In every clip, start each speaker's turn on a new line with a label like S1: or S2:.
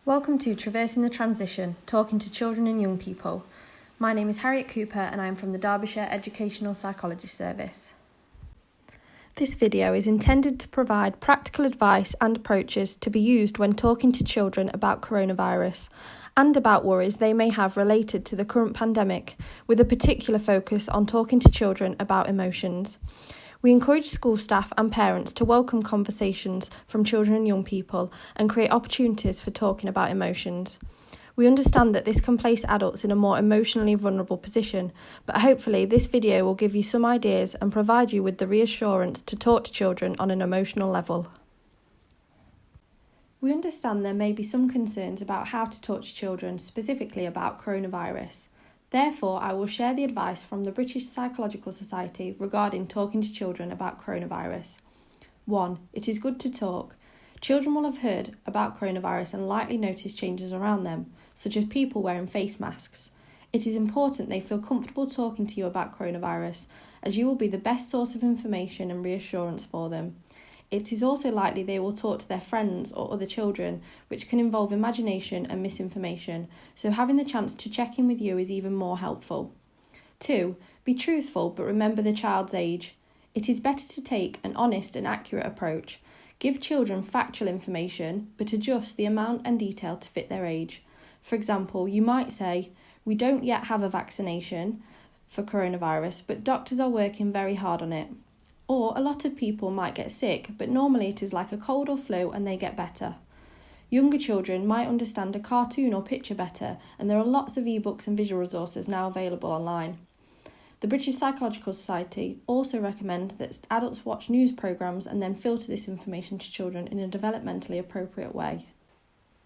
S1: Welcome to Traversing the Transition, talking to children and young people. My name is Harriet Cooper and I am from the Derbyshire Educational Psychology Service. This video is intended to provide practical advice and approaches to be used when talking to children about coronavirus and about worries they may have related to the current pandemic, with a particular focus on talking to children about emotions. We encourage school staff and parents to welcome conversations from children and young people and create opportunities for talking about emotions. We understand that this can place adults in a more emotionally vulnerable position, but hopefully this video will give you some ideas and provide you with the reassurance to talk to children on an emotional level. We understand there may be some concerns about how to talk to children, specifically about coronavirus. Therefore, I will share the advice from the British Psychological Society regarding talking to children about coronavirus. 1. It is good to talk. Children will have heard about coronavirus and likely notice changes around them, such as people wearing face masks. It is important they feel comfortable talking to you about coronavirus, as you will be the best source of information and reassurance for them. It is also likely they will talk to their friends or other children, which can involve imagination and misinformation, so having the chance to check in with you is even more helpful. 2. Be truthful, but remember the child's age. It is better to take an honest and accurate approach. Give children factual information, but adjust the amount and detail to fit their age. For example, you might say, "We don't yet have a vaccination for coronavirus, but doctors are working very hard on it." Or, "A lot of people might get sick, but normally it is like a cold or flu and they get better." Younger children might understand a cartoon or picture better, and there are lots of ebooks and visual resources now available online. The British Psychological Society also recommend that adults watch news programmes and then filter this information to children in a developmentally appropriate way.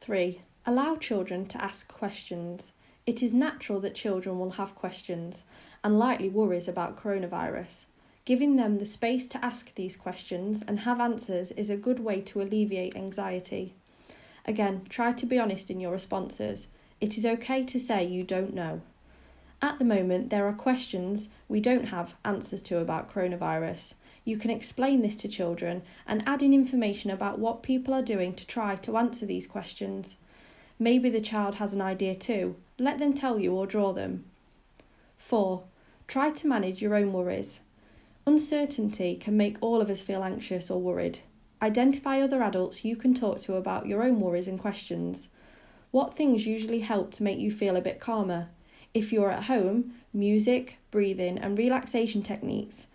S1: 3. Allow children to ask questions. It is natural that children will have questions and likely worries about coronavirus. Giving them the space to ask these questions and have answers is a good way to alleviate anxiety. Again, try to be honest in your responses. It is okay to say you don't know. At the moment, there are questions we don't have answers to about coronavirus. You can explain this to children and add in information about what people are doing to try to answer these questions. Maybe the child has an idea too. Let them tell you or draw them. 4. Try to manage your own worries. Uncertainty can make all of us feel anxious or worried. Identify other adults you can talk to about your own worries and questions. What things usually help to make you feel a bit calmer? If you're at home, music, breathing and relaxation techniques.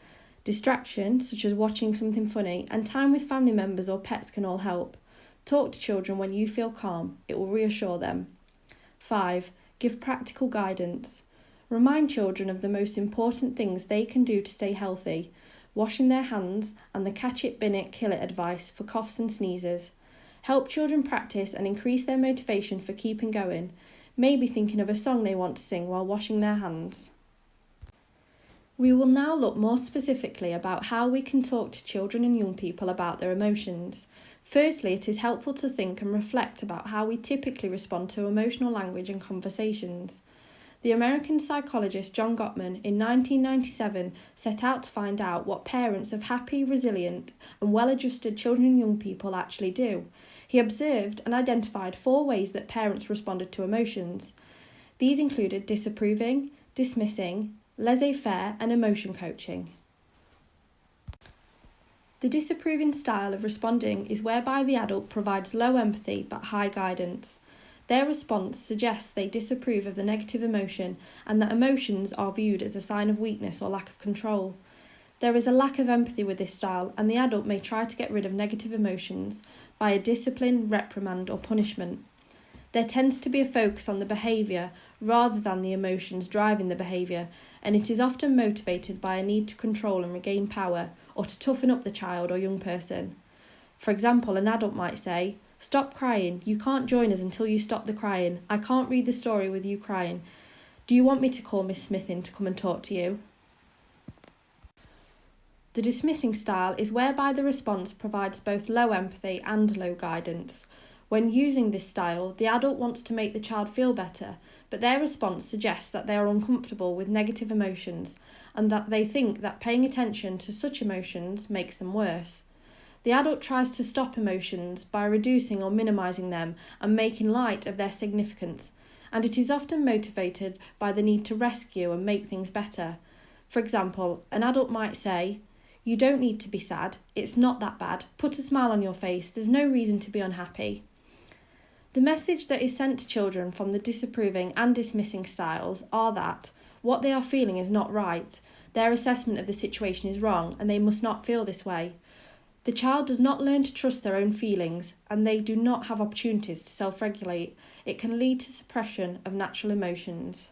S1: Distraction, such as watching something funny, and time with family members or pets can all help. Talk to children when you feel calm. It will reassure them. 5. Give practical guidance. Remind children of the most important things they can do to stay healthy, washing their hands and the catch it, bin it, kill it advice for coughs and sneezes. Help children practice and increase their motivation for keeping going, maybe thinking of a song they want to sing while washing their hands. We will now look more specifically about how we can talk to children and young people about their emotions. Firstly, it is helpful to think and reflect about how we typically respond to emotional language and conversations. The American psychologist John Gottman in 1997 set out to find out what parents of happy, resilient and well-adjusted children and young people actually do. He observed and identified 4 ways that parents responded to emotions. These included disapproving, dismissing, laissez-faire and emotion coaching. The disapproving style of responding is whereby the adult provides low empathy but high guidance. Their response suggests they disapprove of the negative emotion and that emotions are viewed as a sign of weakness or lack of control. There is a lack of empathy with this style, and the adult may try to get rid of negative emotions by a discipline, reprimand or punishment. There tends to be a focus on the behaviour rather than the emotions driving the behaviour, and it is often motivated by a need to control and regain power or to toughen up the child or young person. For example, an adult might say, "Stop crying, you can't join us until you stop the crying. I can't read the story with you crying. Do you want me to call Miss Smith in to come and talk to you?" The dismissing style is whereby the response provides both low empathy and low guidance. When using this style, the adult wants to make the child feel better, but their response suggests that they are uncomfortable with negative emotions and that they think that paying attention to such emotions makes them worse. The adult tries to stop emotions by reducing or minimising them and making light of their significance, and it is often motivated by the need to rescue and make things better. For example, an adult might say, "You don't need to be sad, it's not that bad, put a smile on your face, there's no reason to be unhappy." The message that is sent to children from the disapproving and dismissing styles are that what they are feeling is not right, their assessment of the situation is wrong, and they must not feel this way. The child does not learn to trust their own feelings, and they do not have opportunities to self-regulate. It can lead to suppression of natural emotions.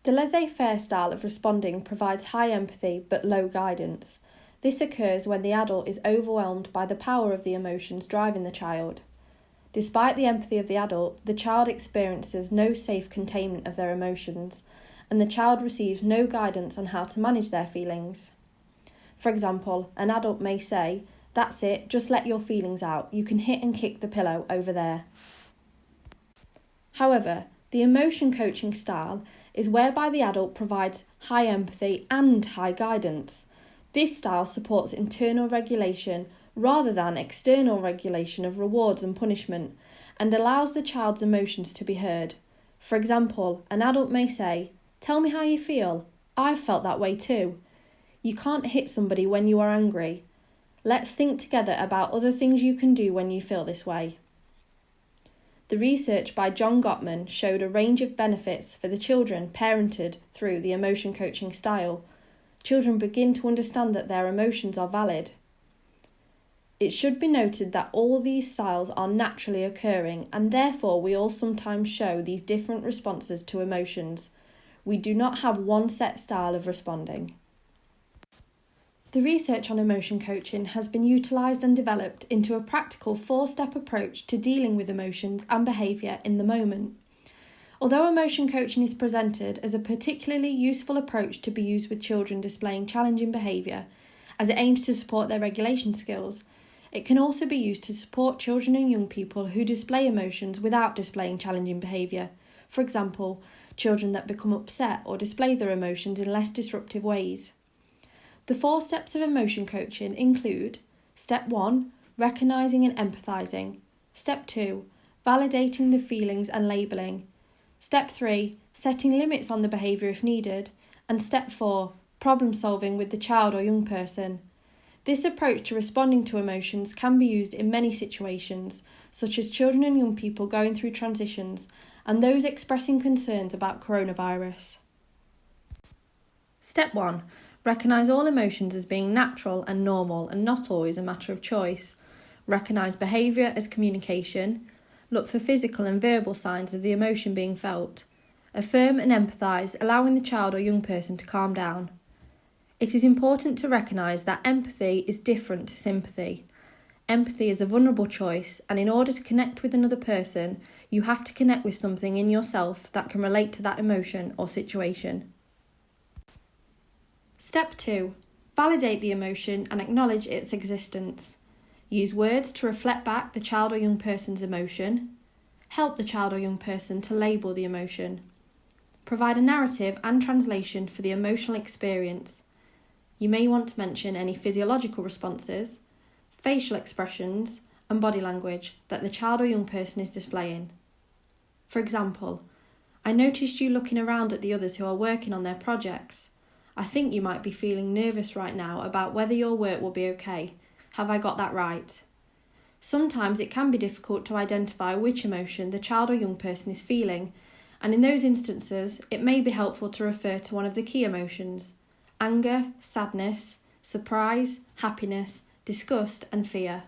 S1: The laissez-faire style of responding provides high empathy but low guidance. This occurs when the adult is overwhelmed by the power of the emotions driving the child. Despite the empathy of the adult, the child experiences no safe containment of their emotions, and the child receives no guidance on how to manage their feelings. For example, an adult may say, "That's it, just let your feelings out, you can hit and kick the pillow over there." However, the emotion coaching style is whereby the adult provides high empathy and high guidance. This style supports internal regulation rather than external regulation of rewards and punishment, and allows the child's emotions to be heard. For example, an adult may say, "Tell me how you feel. I've felt that way too. You can't hit somebody when you are angry. Let's think together about other things you can do when you feel this way." The research by John Gottman showed a range of benefits for the children parented through the emotion coaching style. Children begin to understand that their emotions are valid. It should be noted that all these styles are naturally occurring, and therefore we all sometimes show these different responses to emotions. We do not have one set style of responding. The research on emotion coaching has been utilised and developed into a practical 4-step approach to dealing with emotions and behaviour in the moment. Although emotion coaching is presented as a particularly useful approach to be used with children displaying challenging behaviour, as it aims to support their regulation skills, it can also be used to support children and young people who display emotions without displaying challenging behaviour. For example, children that become upset or display their emotions in less disruptive ways. The 4 steps of emotion coaching include: Step 1, recognising and empathising. Step 2, validating the feelings and labelling. Step 3, setting limits on the behaviour if needed. And Step 4, problem solving with the child or young person. This approach to responding to emotions can be used in many situations, such as children and young people going through transitions and those expressing concerns about coronavirus. Step 1. Recognise all emotions as being natural and normal and not always a matter of choice. Recognise behaviour as communication. Look for physical and verbal signs of the emotion being felt. Affirm and empathise, allowing the child or young person to calm down. It is important to recognise that empathy is different to sympathy. Empathy is a vulnerable choice, and in order to connect with another person, you have to connect with something in yourself that can relate to that emotion or situation. Step 2. Validate the emotion and acknowledge its existence. Use words to reflect back the child or young person's emotion. Help the child or young person to label the emotion. Provide a narrative and translation for the emotional experience. You may want to mention any physiological responses, facial expressions, and body language that the child or young person is displaying. For example, "I noticed you looking around at the others who are working on their projects. I think you might be feeling nervous right now about whether your work will be okay. Have I got that right?" Sometimes it can be difficult to identify which emotion the child or young person is feeling, and in those instances, it may be helpful to refer to one of the key emotions: anger, sadness, surprise, happiness, disgust, and fear.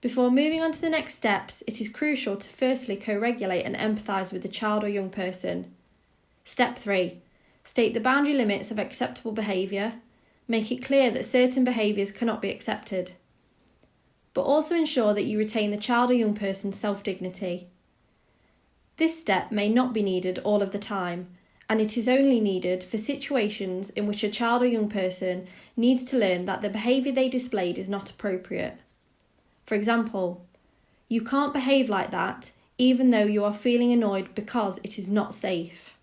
S1: Before moving on to the next steps, it is crucial to firstly co-regulate and empathise with the child or young person. Step 3. State the boundary limits of acceptable behaviour. Make it clear that certain behaviours cannot be accepted. But also ensure that you retain the child or young person's self-dignity. This step may not be needed all of the time, and it is only needed for situations in which a child or young person needs to learn that the behaviour they displayed is not appropriate. For example, "You can't behave like that, even though you are feeling annoyed because it is not safe."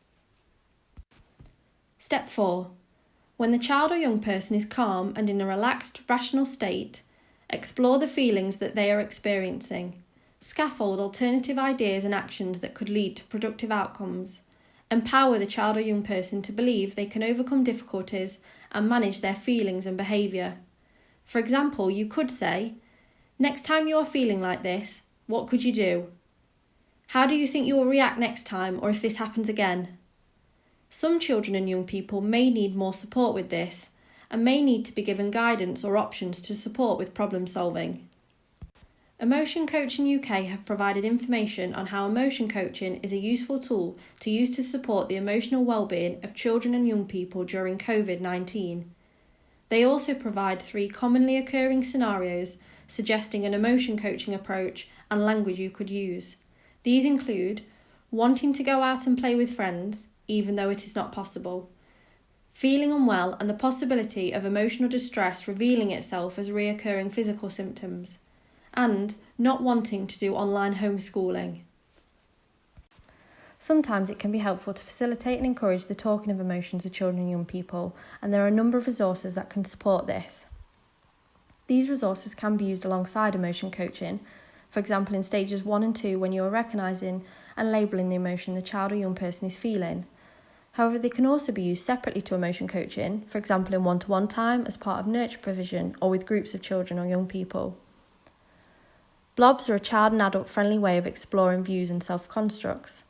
S1: Step 4. When the child or young person is calm and in a relaxed, rational state, explore the feelings that they are experiencing. Scaffold alternative ideas and actions that could lead to productive outcomes. Empower the child or young person to believe they can overcome difficulties and manage their feelings and behaviour. For example, you could say, "Next time you are feeling like this, what could you do? How do you think you will react next time, or if this happens again?" Some children and young people may need more support with this and may need to be given guidance or options to support with problem solving. Emotion Coaching UK have provided information on how emotion coaching is a useful tool to use to support the emotional well-being of children and young people during COVID-19. They also provide 3 commonly occurring scenarios suggesting an emotion coaching approach and language you could use. These include wanting to go out and play with friends, even though it is not possible, feeling unwell and the possibility of emotional distress revealing itself as reoccurring physical symptoms, and not wanting to do online homeschooling. Sometimes it can be helpful to facilitate and encourage the talking of emotions with children and young people, and there are a number of resources that can support this. These resources can be used alongside emotion coaching, for example in stages 1 and 2 when you are recognising and labelling the emotion the child or young person is feeling. However, they can also be used separately to emotion coaching, for example in one-to-one time as part of nurture provision or with groups of children or young people. Blobs are a child and adult friendly way of exploring views and self-constructs.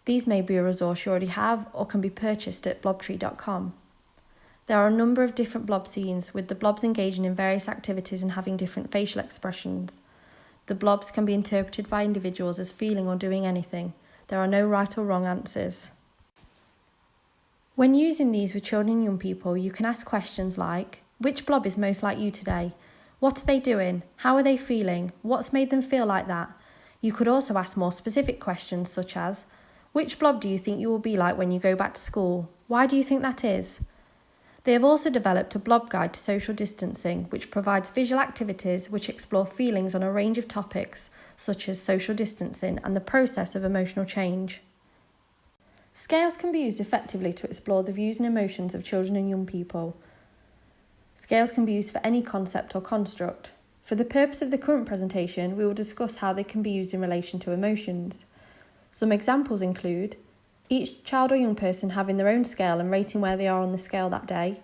S1: These may be a resource you already have or can be purchased at blobtree.com. There are a number of different blob scenes, with the blobs engaging in various activities and having different facial expressions. The blobs can be interpreted by individuals as feeling or doing anything. There are no right or wrong answers. When using these with children and young people, you can ask questions like, which blob is most like you today? What are they doing? How are they feeling? What's made them feel like that? You could also ask more specific questions such as, which blob do you think you will be like when you go back to school? Why do you think that is? They have also developed a blob guide to social distancing, which provides visual activities which explore feelings on a range of topics, such as social distancing and the process of emotional change. Scales can be used effectively to explore the views and emotions of children and young people. Scales can be used for any concept or construct. For the purpose of the current presentation, we will discuss how they can be used in relation to emotions. Some examples include each child or young person having their own scale and rating where they are on the scale that day.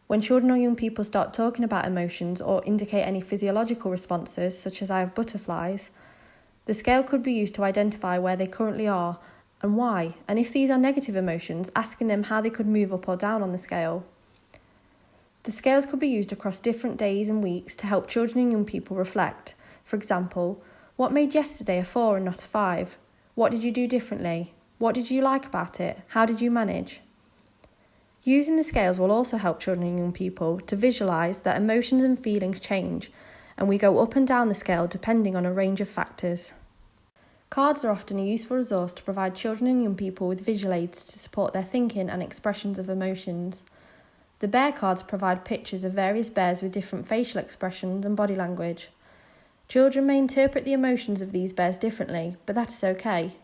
S1: When children or young people start talking about emotions or indicate any physiological responses, such as I have butterflies, the scale could be used to identify where they currently are and why, and if these are negative emotions, asking them how they could move up or down on the scale. The scales could be used across different days and weeks to help children and young people reflect. For example, what made yesterday a 4 and not a 5? What did you do differently? What did you like about it? How did you manage? Using the scales will also help children and young people to visualise that emotions and feelings change, and we go up and down the scale depending on a range of factors. Cards are often a useful resource to provide children and young people with visual aids to support their thinking and expressions of emotions. The bear cards provide pictures of various bears with different facial expressions and body language. Children may interpret the emotions of these bears differently, but that is okay.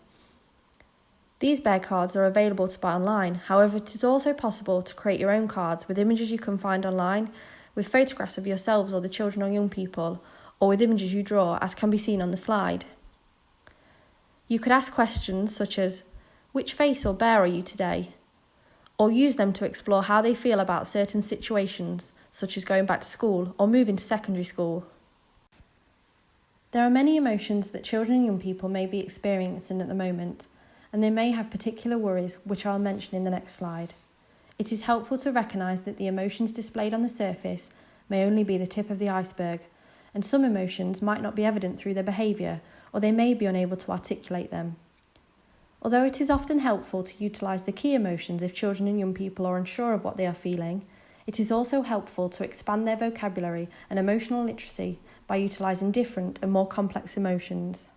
S1: These bear cards are available to buy online, however it is also possible to create your own cards with images you can find online, with photographs of yourselves or the children or young people, or with images you draw, as can be seen on the slide. You could ask questions such as, which face or bear are you today? Or use them to explore how they feel about certain situations, such as going back to school or moving to secondary school. There are many emotions that children and young people may be experiencing at the moment, and they may have particular worries, which I'll mention in the next slide. It is helpful to recognise that the emotions displayed on the surface may only be the tip of the iceberg, and some emotions might not be evident through their behaviour, or they may be unable to articulate them. Although it is often helpful to utilise the key emotions if children and young people are unsure of what they are feeling, it is also helpful to expand their vocabulary and emotional literacy by utilising different and more complex emotions.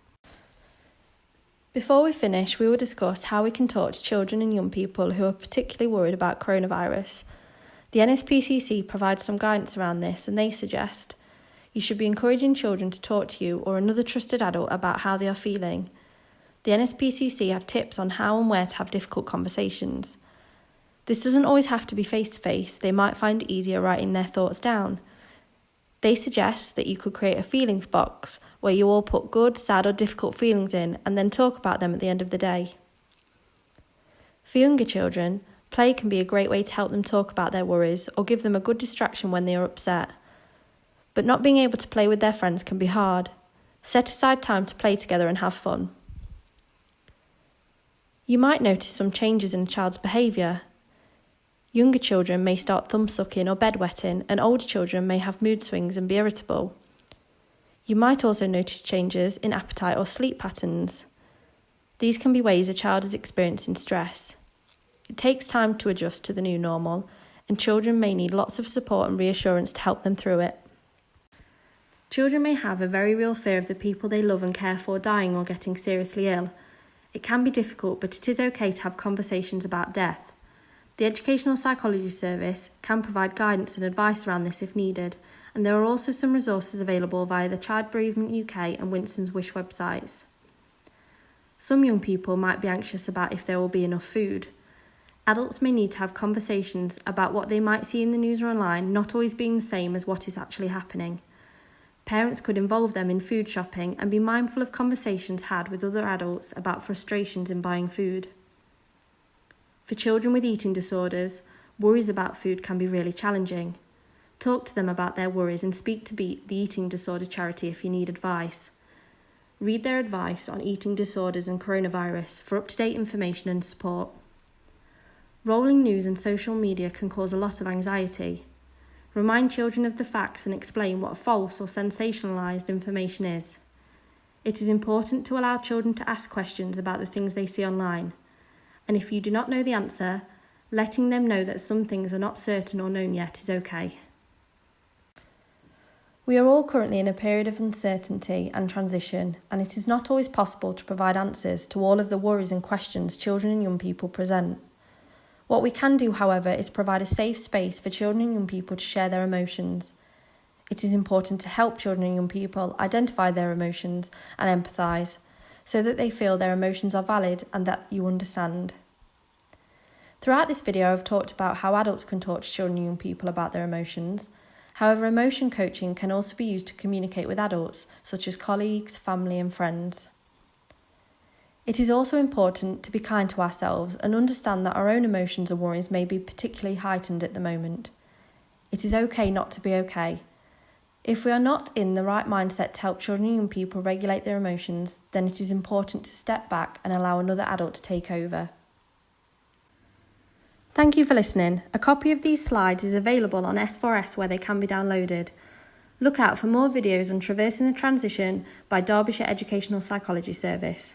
S1: Before we finish, we will discuss how we can talk to children and young people who are particularly worried about coronavirus. The NSPCC provides some guidance around this, and they suggest you should be encouraging children to talk to you or another trusted adult about how they are feeling. The NSPCC have tips on how and where to have difficult conversations. This doesn't always have to be face-to-face, they might find it easier writing their thoughts down. They suggest that you could create a feelings box where you all put good, sad or difficult feelings in and then talk about them at the end of the day. For younger children, play can be a great way to help them talk about their worries or give them a good distraction when they are upset. But not being able to play with their friends can be hard. Set aside time to play together and have fun. You might notice some changes in a child's behaviour. Younger children may start thumb-sucking or bedwetting, and older children may have mood swings and be irritable. You might also notice changes in appetite or sleep patterns. These can be ways a child is experiencing stress. It takes time to adjust to the new normal, and children may need lots of support and reassurance to help them through it. Children may have a very real fear of the people they love and care for dying or getting seriously ill. It can be difficult, but it is okay to have conversations about death. The Educational Psychology Service can provide guidance and advice around this if needed, and there are also some resources available via the Child Bereavement UK and Winston's Wish websites. Some young people might be anxious about if there will be enough food. Adults may need to have conversations about what they might see in the news or online not always being the same as what is actually happening. Parents could involve them in food shopping and be mindful of conversations had with other adults about frustrations in buying food. For children with eating disorders, worries about food can be really challenging. Talk to them about their worries and speak to the Eating Disorder Charity if you need advice. Read their advice on eating disorders and coronavirus for up-to-date information and support. Rolling news and social media can cause a lot of anxiety. Remind children of the facts and explain what false or sensationalised information is. It is important to allow children to ask questions about the things they see online. And if you do not know the answer, letting them know that some things are not certain or known yet is okay. We are all currently in a period of uncertainty and transition, and it is not always possible to provide answers to all of the worries and questions children and young people present. What we can do, however, is provide a safe space for children and young people to share their emotions. It is important to help children and young people identify their emotions and empathise, so that they feel their emotions are valid and that you understand. Throughout this video, I've talked about how adults can talk to children and young people about their emotions. However, emotion coaching can also be used to communicate with adults, such as colleagues, family and friends. It is also important to be kind to ourselves and understand that our own emotions and worries may be particularly heightened at the moment. It is okay not to be okay. If we are not in the right mindset to help children and young people regulate their emotions, then it is important to step back and allow another adult to take over. Thank you for listening. A copy of these slides is available on S4S where they can be downloaded. Look out for more videos on Traversing the Transition by Derbyshire Educational Psychology Service.